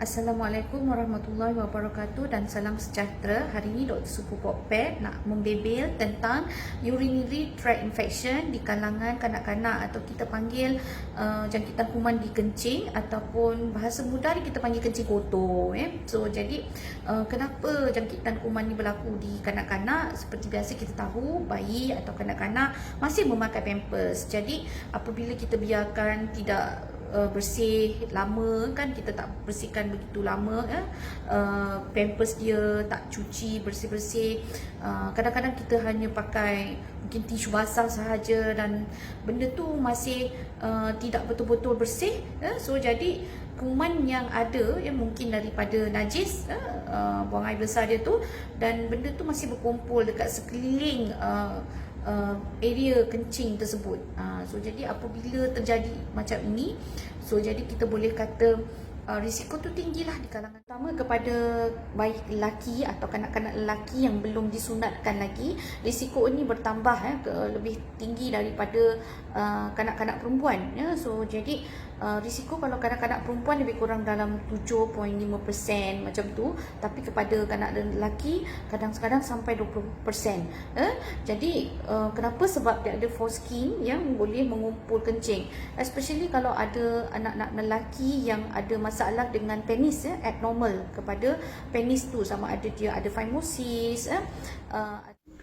Assalamualaikum warahmatullahi wabarakatuh dan salam sejahtera. Hari ini Dr. Supu Pokped nak membebel tentang urinary tract infection di kalangan kanak-kanak atau kita panggil jangkitan kuman di kencing ataupun bahasa mudah kita panggil kencing kotor. So jadi kenapa jangkitan kuman ni berlaku di kanak-kanak? Seperti biasa kita tahu bayi atau kanak-kanak masih memakai pampers. Jadi apabila kita biarkan tidak bersih lama kan, kita tak bersihkan begitu lama pampers dia tak cuci bersih-bersih, kadang-kadang kita hanya pakai mungkin tisu basah sahaja dan benda tu masih tidak betul-betul bersih, so jadi kuman yang ada mungkin daripada najis, buang air besar dia tu, dan benda tu masih berkumpul dekat sekeliling area kencing tersebut. So jadi apabila terjadi macam ini, so jadi kita boleh kata risiko tu tinggilah di kalangan, pertama kepada bayi lelaki atau kanak-kanak lelaki yang belum disunatkan lagi. Risiko ini bertambah lebih tinggi daripada kanak-kanak perempuan, So jadi risiko kalau kanak-kanak perempuan lebih kurang dalam 7.5% macam tu, tapi kepada kanak lelaki kadang-kadang sampai 20%. Jadi kenapa? Sebab dia ada foreskin yang boleh mengumpul kencing, especially kalau ada anak-anak lelaki yang ada masalah dengan penis, abnormal kepada penis tu, sama ada dia ada phimosis,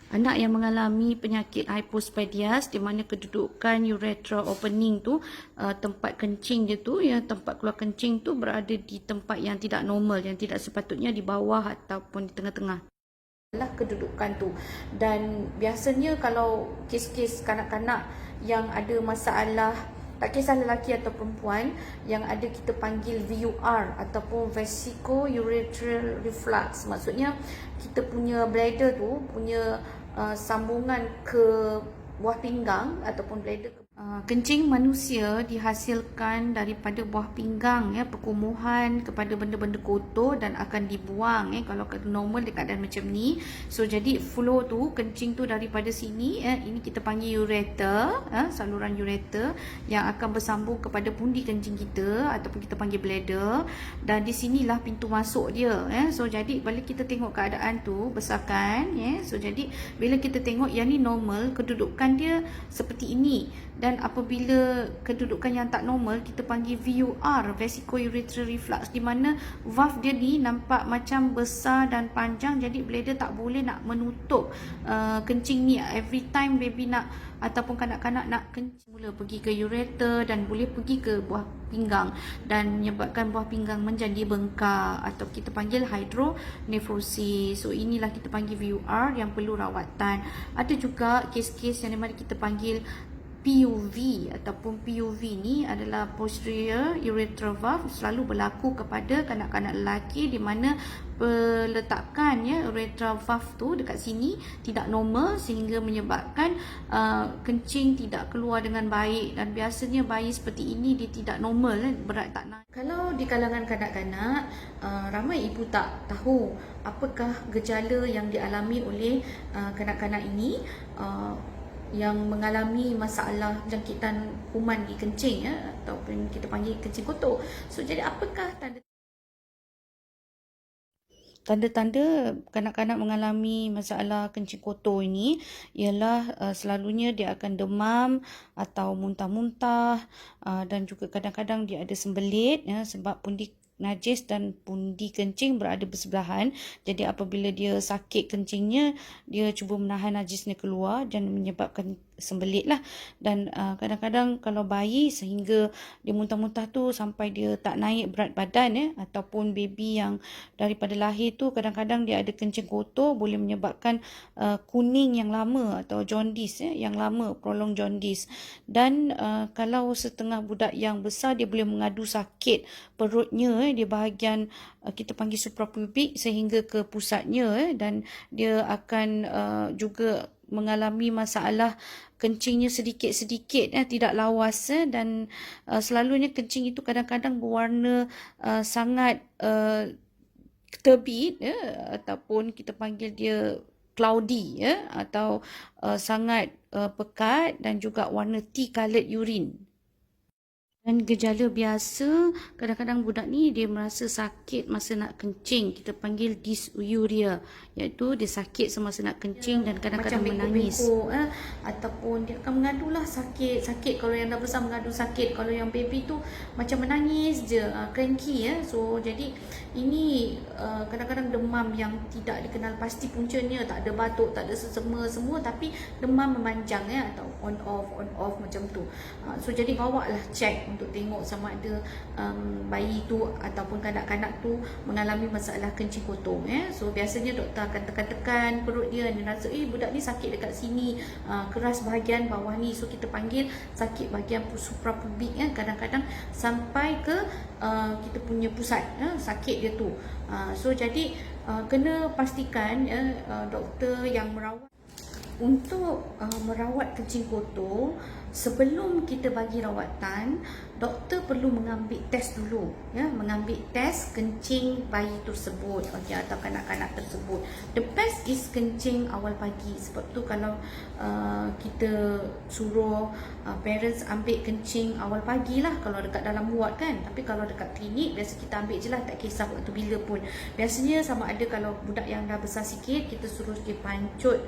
anak yang mengalami penyakit hypospadias di mana kedudukan urethra opening tu, tempat kencing dia tu, tempat keluar kencing tu berada di tempat yang tidak normal, yang tidak sepatutnya di bawah ataupun di tengah-tengah lah kedudukan tu. Dan biasanya kalau kes-kes kanak-kanak yang ada masalah, tak kisah lelaki atau perempuan, yang ada kita panggil VUR ataupun vesico-urethral reflux, maksudnya kita punya bladder tu punya sambungan ke buah pinggang ataupun bladder ke kencing manusia dihasilkan daripada buah pinggang, perkumuhan kepada benda-benda kotor dan akan dibuang kalau normal dekat keadaan macam ni. So jadi flow tu, kencing tu daripada sini, ini kita panggil ureter, saluran ureter yang akan bersambung kepada pundi kencing kita ataupun kita panggil bladder, dan di sinilah pintu masuk dia. So jadi bila kita tengok keadaan tu besarkan, so jadi bila kita tengok yang ni normal, kedudukan dia seperti ini, dan apabila kedudukan yang tak normal kita panggil VUR, vesico-urethral reflux, di mana valve dia ni nampak macam besar dan panjang, jadi bladder tak boleh nak menutup kencing ni. Every time baby nak ataupun kanak-kanak nak kencing, mula pergi ke ureter dan boleh pergi ke buah pinggang dan menyebabkan buah pinggang menjadi bengkak atau kita panggil hydronephrosis. So inilah kita panggil VUR yang perlu rawatan. Ada juga kes-kes yang dimana kita panggil PUV ataupun PUV ni adalah posterior urethral valve, selalu berlaku kepada kanak-kanak lelaki di mana peletakan urethral valve tu dekat sini tidak normal sehingga menyebabkan kencing tidak keluar dengan baik, dan biasanya bayi seperti ini dia tidak normal, berat tak naik. Kalau di kalangan kanak-kanak, ramai ibu tak tahu apakah gejala yang dialami oleh kanak-kanak ini yang mengalami masalah jangkitan kuman di kencing, ataupun kita panggil kencing kotor. So jadi apakah tanda-tanda kanak-kanak mengalami masalah kencing kotor ini? Ialah selalunya dia akan demam atau muntah-muntah, dan juga kadang-kadang dia ada sembelit, sebab pundi najis dan pundi kencing berada bersebelahan. Jadi apabila dia sakit kencingnya, dia cuba menahan najisnya keluar dan menyebabkan sembelit lah. Dan kadang-kadang kalau bayi sehingga dia muntah-muntah tu sampai dia tak naik berat badan, ataupun baby yang daripada lahir tu kadang-kadang dia ada kencing kotor, boleh menyebabkan kuning yang lama atau jaundice, yang lama, prolong jaundice. Dan kalau setengah budak yang besar, dia boleh mengadu sakit perutnya di bahagian kita panggil suprapubic sehingga ke pusatnya, dan dia akan juga mengalami masalah kencingnya sedikit-sedikit, tidak lawas, dan selalunya kencing itu kadang-kadang berwarna sangat terbit, ataupun kita panggil dia cloudy, atau sangat pekat, dan juga warna tea coloured urine. Dan gejala biasa, kadang-kadang budak ni dia merasa sakit masa nak kencing. Kita panggil dysuria, iaitu dia sakit semasa nak kencing dan kadang-kadang menangis. Ataupun dia akan mengadulah sakit. Kalau yang dah besar mengadu sakit. Kalau yang baby tu macam menangis je, cranky. So jadi ini kadang-kadang demam yang tidak dikenal pasti puncanya. Tak ada batuk, tak ada sesama semua, tapi demam memanjang atau on off macam tu. So jadi bawa lah check untuk tengok sama ada bayi tu ataupun kanak-kanak tu mengalami masalah kencing kotor. So biasanya doktor akan tekan-tekan perut dia rasa budak ni sakit dekat sini, keras bahagian bawah ni. So kita panggil sakit bahagian suprapubik, kadang-kadang sampai ke kita punya pusat sakit dia tu. So jadi kena pastikan doktor yang merawat untuk merawat kencing kotor. Sebelum kita bagi rawatan, doktor perlu mengambil test dulu, mengambil test kencing bayi tersebut, atau kanak-kanak tersebut. The best is kencing awal pagi. Sebab tu kalau kita suruh parents ambil kencing awal pagi lah kalau dekat dalam ward kan. Tapi kalau dekat klinik biasa kita ambil je lah, tak kisah waktu bila pun. Biasanya sama ada kalau budak yang dah besar sikit, kita suruh dia pancut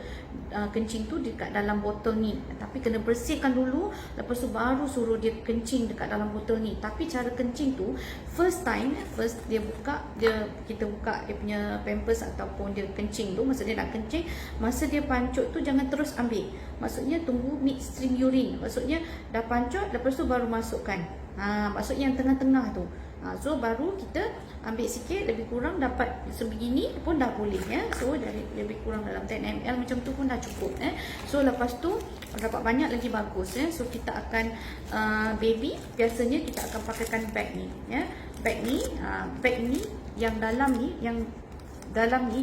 kencing tu dekat dalam botol ni. Tapi kena bersihkan dulu, lepas tu baru suruh dia kencing dekat dalam botol ni. Tapi cara kencing tu first dia buka, kita buka dia punya pampers ataupun dia kencing tu, masa dia nak kencing, masa dia pancut tu jangan terus ambil. Maksudnya tunggu midstream urine. Maksudnya dah pancut lepas tu baru masukkan. Maksudnya yang tengah-tengah tu. So baru kita ambil sikit, lebih kurang dapat sebegini pun dah boleh So dari lebih kurang dalam 10 ml macam tu pun dah cukup So lepas tu dapat banyak lagi bagus So kita akan baby biasanya kita akan pakaikan bag ni bag ni yang dalam ni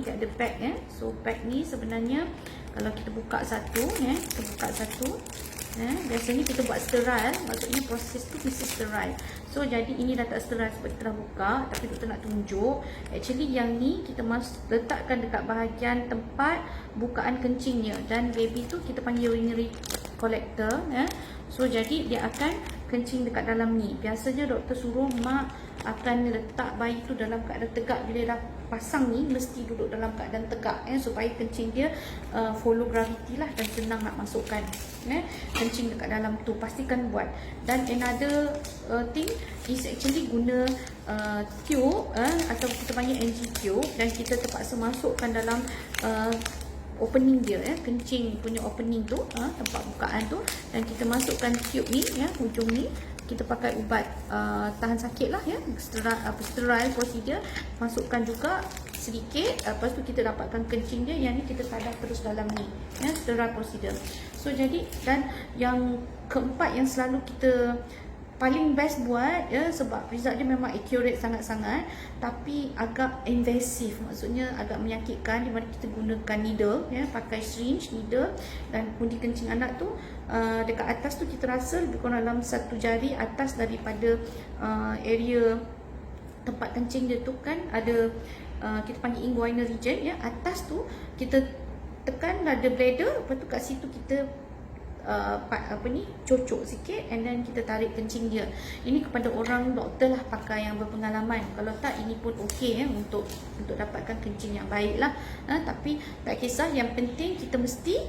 dia ada bag So bag ni sebenarnya kalau kita buka satu biasanya kita buat sterile, maksudnya proses tu mesti sterile. So jadi ini dah tak sterile sebab kita dah buka, tapi doktor nak tunjuk actually yang ni kita letakkan dekat bahagian tempat bukaan kencingnya, dan baby tu kita panggil urinary collector So jadi dia akan kencing dekat dalam ni. Biasanya doktor suruh mak akan letak bayi tu dalam keadaan tegak. Bila dah pasang ni mesti duduk dalam keadaan tegak supaya kencing dia follow gravity lah dan senang nak masukkan kencing dekat dalam tu. Pastikan buat. Dan another thing is actually guna tube atau kita panggil NG tube, dan kita terpaksa masukkan dalam opening dia kencing punya opening tu, tempat bukaan tu, dan kita masukkan tube ni hujung ni. Kita pakai ubat tahan sakit lah sterile procedure, masukkan juga sedikit, lepas tu kita dapatkan kencing dia. Yang ni kita tadah terus dalam ni sterile procedure. So jadi, dan yang keempat yang selalu kita paling best buat sebab result dia memang accurate sangat-sangat, tapi agak invasive, maksudnya agak menyakitkan, di mana kita gunakan needle pakai syringe needle, dan undi kencing anak tu dekat atas tu kita rasa lebih kurang dalam satu jari atas daripada area tempat kencing dia tu kan ada kita panggil inguinal region atas tu kita tekan ada bladder, lepas tu kat situ kita cocok sikit, and then kita tarik kencing dia. Ini kepada orang doktor lah, pakai yang berpengalaman. Kalau tak, ini pun okey untuk dapatkan kencing yang baik lah. Tapi tak kisah, yang penting kita mesti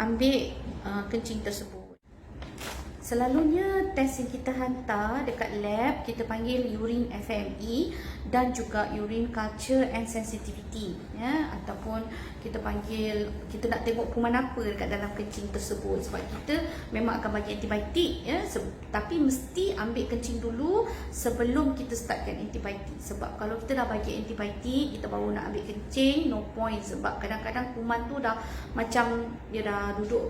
ambil kencing tersebut. Selalunya test yang kita hantar dekat lab kita panggil urine FME dan juga urine culture and sensitivity ataupun kita panggil, kita nak tengok kuman apa dekat dalam kencing tersebut. Sebab kita memang akan bagi antibiotik tapi mesti ambil kencing dulu sebelum kita startkan antibiotik. Sebab kalau kita dah bagi antibiotik kita baru nak ambil kencing, no point. Sebab kadang-kadang kuman tu dah macam dia dah duduk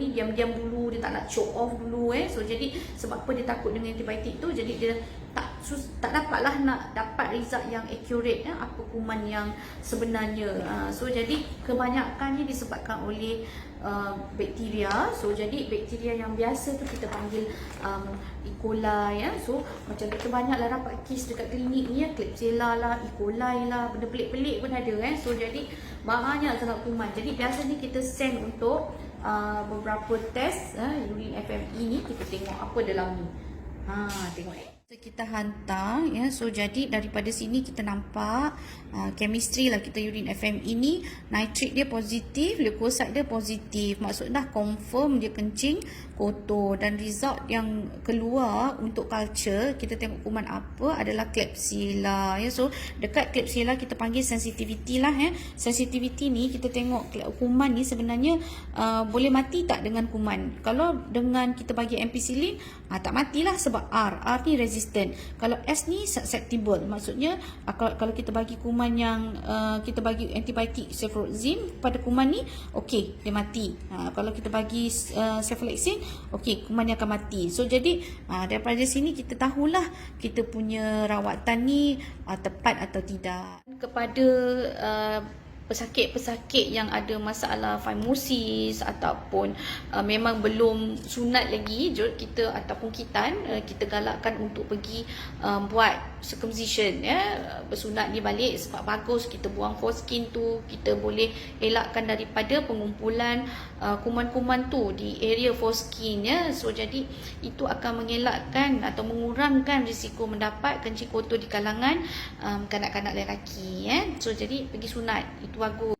diam-diam dulu, dia tak nak show off dulu So jadi sebab apa dia takut dengan antibiotik tu, jadi dia tak dapatlah nak dapat result yang accurate apa kuman yang sebenarnya. So jadi kebanyakannya disebabkan oleh bakteria. So jadi bakteria yang biasa tu kita panggil E. coli So macam kita banyaklah dapat kes dekat klinik ni Klebsiella lah, E. coli lah, benda pelik-pelik pun ada So jadi banyak sangat kuman. Jadi biasanya kita send untuk beberapa test urine FME ni, kita tengok apa dalam ni. Tengok So, kita hantar ya. So jadi daripada sini kita nampak chemistry lah kita urine FM ini, nitrate dia positif, leukosit dia positif. Maksud dah confirm dia kencing kotor, dan result yang keluar untuk culture kita tengok kuman apa adalah Klebsiella ya. So dekat Klebsiella kita panggil sensitivity lah ya. Sensitivity ni kita tengok kuman ni sebenarnya boleh mati tak dengan kuman. Kalau dengan kita bagi ampicillin tak matilah sebab R ni resistant. Kalau S ni susceptible, maksudnya kalau kita bagi kuman yang kita bagi antibiotik ceftriaxone pada kuman ni, okey dia mati. Kalau kita bagi cefalexin, okey kuman ni akan mati. So jadi daripada sini kita tahulah kita punya rawatan ni tepat atau tidak. Kepada pesakit-pesakit yang ada masalah fimosis ataupun memang belum sunat lagi kita ataupun kita galakkan untuk pergi buat circumcision ya, bersunat ni balik sebab bagus, kita buang foreskin tu, kita boleh elakkan daripada pengumpulan kuman-kuman tu di area foreskin ya. So jadi itu akan mengelakkan atau mengurangkan risiko mendapat kencing kotor di kalangan kanak-kanak lelaki ya. So jadi pergi sunat itu bagus.